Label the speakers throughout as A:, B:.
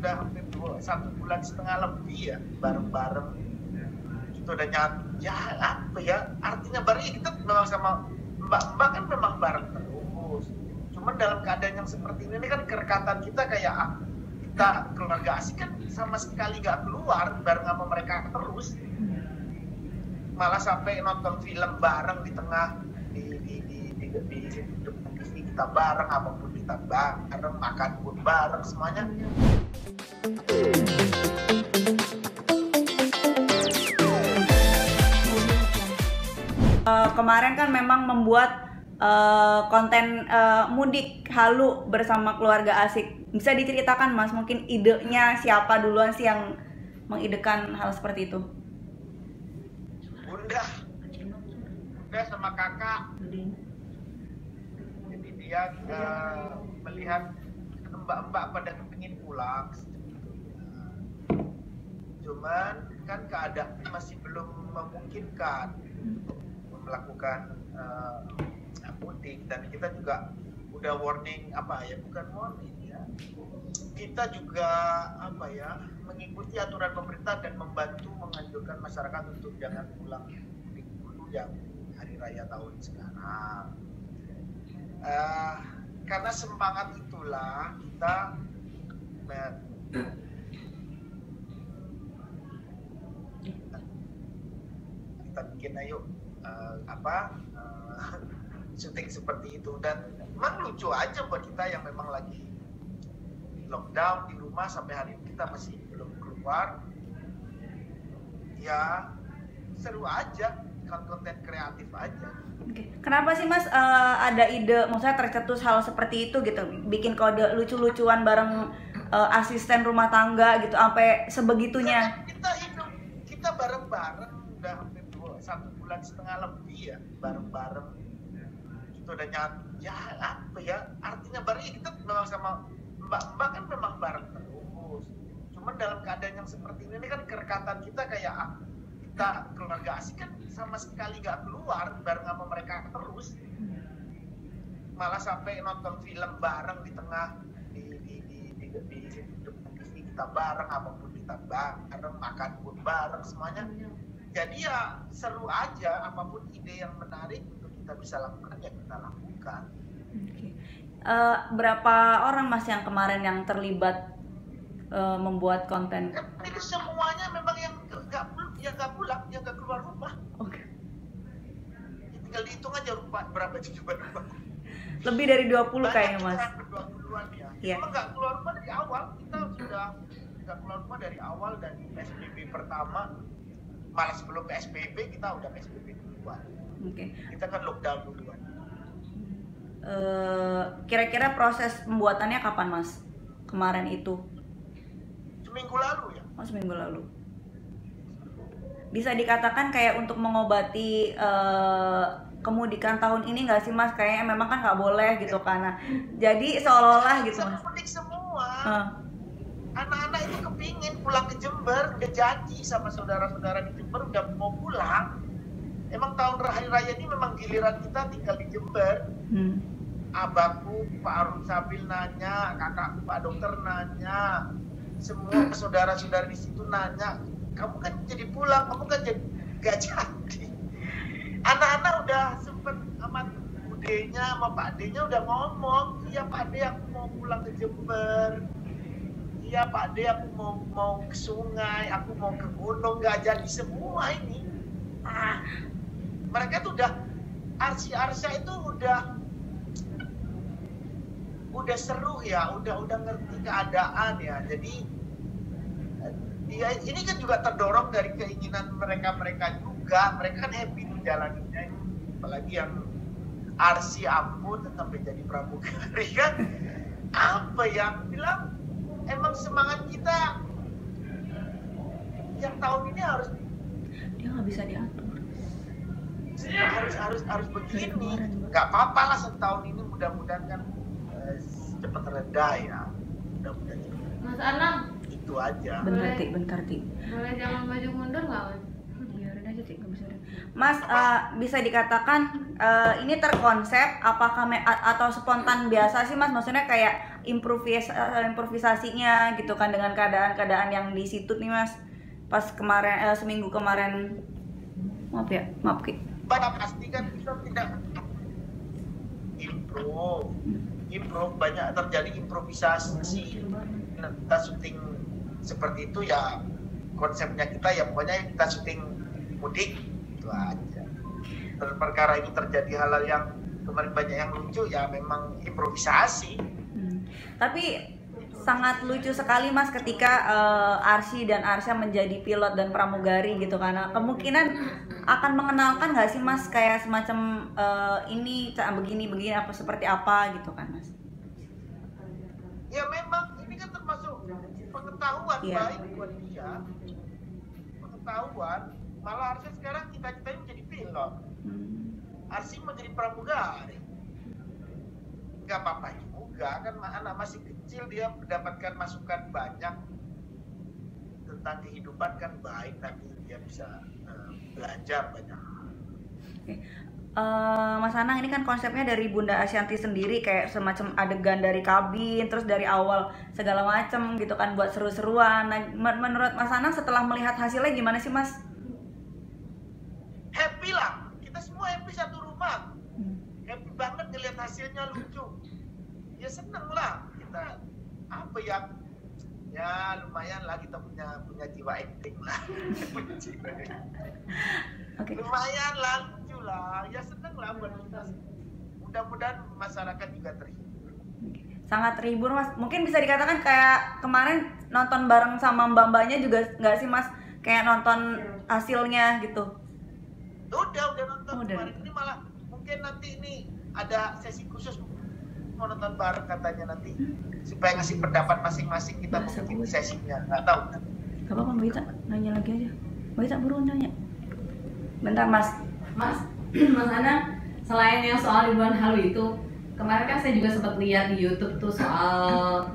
A: udah hampir 1,5 bulan lebih ya bareng-bareng. Itu udah ya apa ya, artinya bareng kita memang sama mbak-mbak kan memang bareng terus. Cuman dalam keadaan yang seperti ini kan kerekatan kita kayak kita keluarga asik kan sama sekali gak keluar bareng sama mereka terus. Malah sampai nonton film bareng di tengah di TV kita bareng, apapun kita bareng, makan pun bareng semuanya.
B: Kemarin kan memang membuat konten mudik halu bersama keluarga asik. Bisa diceritakan Mas, mungkin idenya siapa duluan sih yang mengidekan hal seperti itu?
A: Bunda sama kakak. Jadi dia melihat mbak-mbak pada kepingin pulang. Cuman kan keadaan masih belum memungkinkan untuk melakukan mudik, dan kita juga udah warning bukan warning ya. Kita juga mengikuti aturan pemerintah dan membantu menganjurkan masyarakat untuk jangan pulang mudik dulu yang hari raya tahun sekarang. Karena semangat itulah kita bikin syuting seperti itu, dan memang lucu aja buat kita yang memang lagi lockdown di rumah sampai hari ini kita masih belum keluar. Ya seru aja, konten kreatif aja.
B: Oke. Kenapa sih Mas ada ide, maksudnya tercetus hal seperti itu gitu, bikin kode lucu-lucuan bareng asisten rumah tangga gitu, sampai sebegitunya?
A: Kita bareng-bareng udah hampir 1,5 bulan lebih ya bareng-bareng. Itu udah ya apa ya, artinya bareng kita memang sama mbak-mbak kan memang bareng terus. Cuman dalam keadaan yang seperti ini kan kerekatan kita kayak kita keluarga asik kan sama sekali gak keluar bareng sama mereka terus. Malah sampai nonton film bareng di tengah di TV kita bareng, apapun kita bareng, makan pun bareng semuanya. Jadi ya seru aja, apapun ide yang menarik untuk kita bisa lakukan ya kita lakukan.
B: Okay. Berapa orang Mas yang kemarin yang terlibat membuat konten?
A: Ini semuanya memang yang nggak pulang, yang nggak keluar rumah.
B: Oke.
A: Ya, tinggal dihitung aja berapa jumlah rumah.
B: Lebih dari 20 kayaknya Mas.
A: 20-an ya.
B: Yeah.
A: Memang nggak keluar rumah dari awal, kita sudah nggak keluar rumah dari awal, dari PSBB pertama. Malah sebelum PSBB kita udah PSBB duluan.
B: Oke.
A: Kita kan lockdown duluan.
B: Kira-kira proses pembuatannya kapan Mas? Kemarin itu?
A: Seminggu lalu ya.
B: Oh, seminggu lalu. Bisa dikatakan kayak untuk mengobati kemudikan tahun ini nggak sih Mas? Kayaknya memang kan nggak boleh gitu karena jadi seolah-olah gitu Mas.
A: Mudik semua. Anak-anak itu kepingin pulang ke Jember, udah janji sama saudara-saudara di Jember udah mau pulang. Emang tahun hari raya ini memang giliran kita tinggal di Jember. Abangku Pak Arun Sabil nanya, kakakku Pak Dokter nanya, semua saudara-saudara di situ nanya, kamu kan jadi pulang, kamu kan jadi gak jadi. Anak-anak udah sempet sama budenya, sama Pak D-nya udah ngomong, iya Pak D aku mau pulang ke Jember. Iya Pak D aku mau ke sungai, aku mau ke gunung, gak jadi semua ini. Mereka tuh udah Arsya itu udah seru ya, udah ngerti keadaan ya. Jadi ya ini kan juga terdorong dari keinginan mereka juga. Mereka kan happy menjalaninya, apalagi yang Arsy ampun sampai jadi pramugari kan. Apa yang bilang emang semangat kita yang tahun ini harus
B: dia nggak bisa diatur.
A: Harus begini. Nggak apa-apa lah setahun ini, mudah-mudahan kan cepat reda ya. Mudah-mudahan
C: Mas Anam,
A: itu aja.
B: Bentar, Ti.
C: Boleh jangan maju mundur nggak Mas?
B: Ya udah aja, Ti, nggak bisa. Mas, bisa dikatakan ini terkonsep apakah atau spontan biasa sih Mas? Maksudnya kayak improvisasinya gitu kan dengan keadaan-keadaan yang di situ nih Mas. Pas kemarin seminggu kemarin, maaf Ki.
A: Pasti kan kita tidak improve banyak terjadi improvisasi. Kita syuting seperti itu ya, konsepnya kita ya pokoknya kita syuting mudik itu aja. Perkara itu terjadi hal-hal yang kemarin banyak yang lucu ya memang improvisasi.
B: Tapi sangat lucu sekali Mas ketika Arsy dan Arsya menjadi pilot dan pramugari gitu karena kemungkinan akan mengenalkan nggak sih Mas kayak semacam ini begini apa seperti apa gitu kan Mas?
A: Ya memang ini kan termasuk pengetahuan baik buat dia, pengetahuan. Malah Arsy sekarang cita-citanya menjadi pilot, Arsy menjadi pramugari. Nggak apa-apa juga kan anak masih kecil, dia mendapatkan masukan banyak tentang kehidupan kan baik, nanti dia bisa belajar banyak.
B: Mas Anang, ini kan konsepnya dari Bunda Asyanti sendiri kayak semacam adegan dari kabin terus dari awal segala macam gitu kan buat seru-seruan. Nah, menurut Mas Anang setelah melihat hasilnya gimana sih Mas?
A: Happy lah, kita semua happy satu rumah. Happy banget ngelihat hasilnya lucu. Ya seneng lah kita, apa ya lumayan lah kita punya jiwa acting lah. Okay. Lumayan lah, lucu lah, ya seneng lah buat kita. Mudah-mudahan masyarakat juga terhibur.
B: Sangat terhibur Mas, mungkin bisa dikatakan kayak kemarin nonton bareng sama mbak-mbaknya juga nggak sih Mas, kayak nonton hasilnya gitu?
A: Udah nonton kemarin. Ini malah mungkin nanti ini ada sesi khusus mau nonton bareng katanya nanti supaya ngasih pendapat masing-masing, kita mau bikin sesinya, nggak tahu.
B: Gak apa-apa Mbak Ita, nanya lagi aja. Mbak Ita buruan nanya. Bentar Mas Anang, selain yang soal Ridwan Halu itu, kemarin kan saya juga sempat lihat di YouTube tuh soal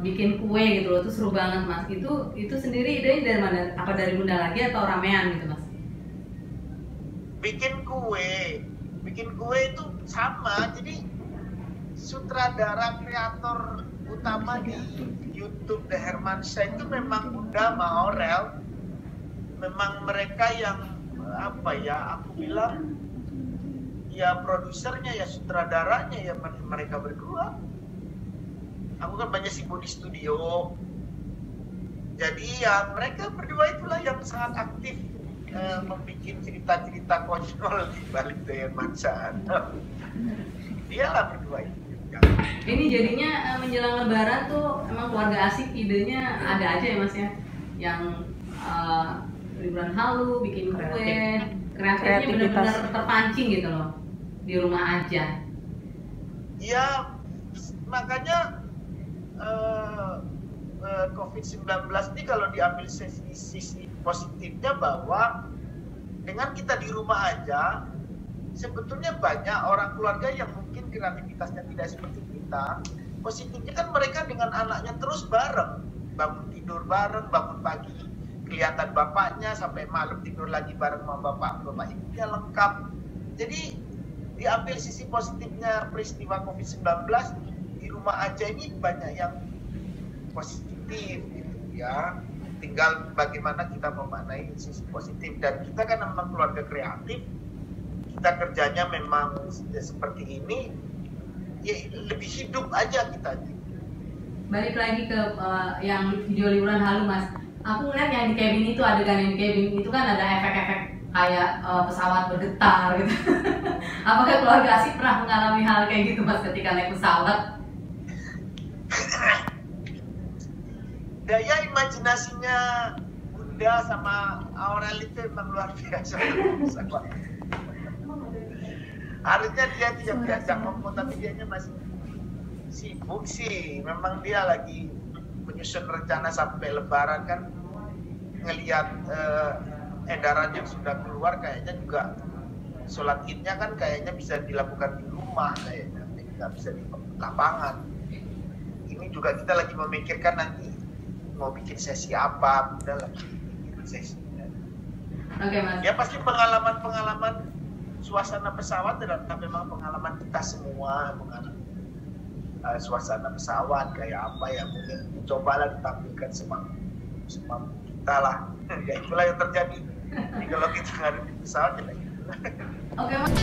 B: bikin kue gitu loh, tuh seru banget Mas. Itu sendiri idenya dari mana? Apa dari Bunda lagi atau ramean gitu Mas?
A: Bikin kue itu sama, jadi sutradara kreator utama di YouTube The Hermansyah itu memang Bunda sama Aurel. Memang mereka yang aku bilang ya produsernya ya sutradaranya ya mereka berdua. Aku kan banyak sibuk di studio, jadi ya mereka berdua itulah yang sangat aktif membuat cerita-cerita konyol di balik The Hermansyah. Dialah berdua itu.
D: Ini jadinya menjelang Lebaran tuh emang keluarga asik idenya ada aja ya Mas ya, yang Ridwan Halu bikin kue, kreatifnya benar-benar terpancing gitu loh di rumah aja.
A: Ya makanya COVID-19 ini kalau diambil sisi positifnya bahwa dengan kita di rumah aja sebetulnya banyak orang keluarga yang mungkin kreativitasnya tidak seperti kita. Positifnya kan mereka dengan anaknya terus bareng, bangun tidur bareng, bangun pagi kelihatan bapaknya, sampai malam tidur lagi bareng sama bapak ibunya lengkap. Jadi diambil sisi positifnya peristiwa COVID-19 di rumah aja ini banyak yang positif gitu ya. Tinggal bagaimana kita memaknai sisi positif, dan kita kan memang keluarga kreatif. Kita kerjanya memang seperti ini, ya lebih hidup aja kita.
D: Balik lagi ke yang video liburan Halu Mas, aku ngeliat yang di cabin itu, adegan yang di cabin itu kan ada efek-efek kayak pesawat bergetar gitu. Apakah keluarga asik pernah mengalami hal kayak gitu Mas ketika naik pesawat?
A: Daya imajinasinya Bunda sama Aurel itu memang luar biasa. Harusnya dia tidak diajak ngomong, tapi dianya masih sibuk sih. Memang dia lagi menyusun rencana sampai Lebaran kan, ngelihat edaran yang sudah keluar kayaknya juga sholat idnya kan kayaknya bisa dilakukan di rumah, kayaknya tidak bisa di lapangan. Ini juga kita lagi memikirkan nanti mau bikin sesi apa, udah lagi bikin sesinya.
D: Oke Mas.
A: Ya pasti pengalaman suasana pesawat adalah memang pengalaman kita semua. suasana pesawat kayak apa ya, mungkin cobalah ditampilkan semampu kita lah. Ya itulah yang terjadi. Jadi kalau kita nggak ada di pesawat, ya gitu.
D: Oke, Mas.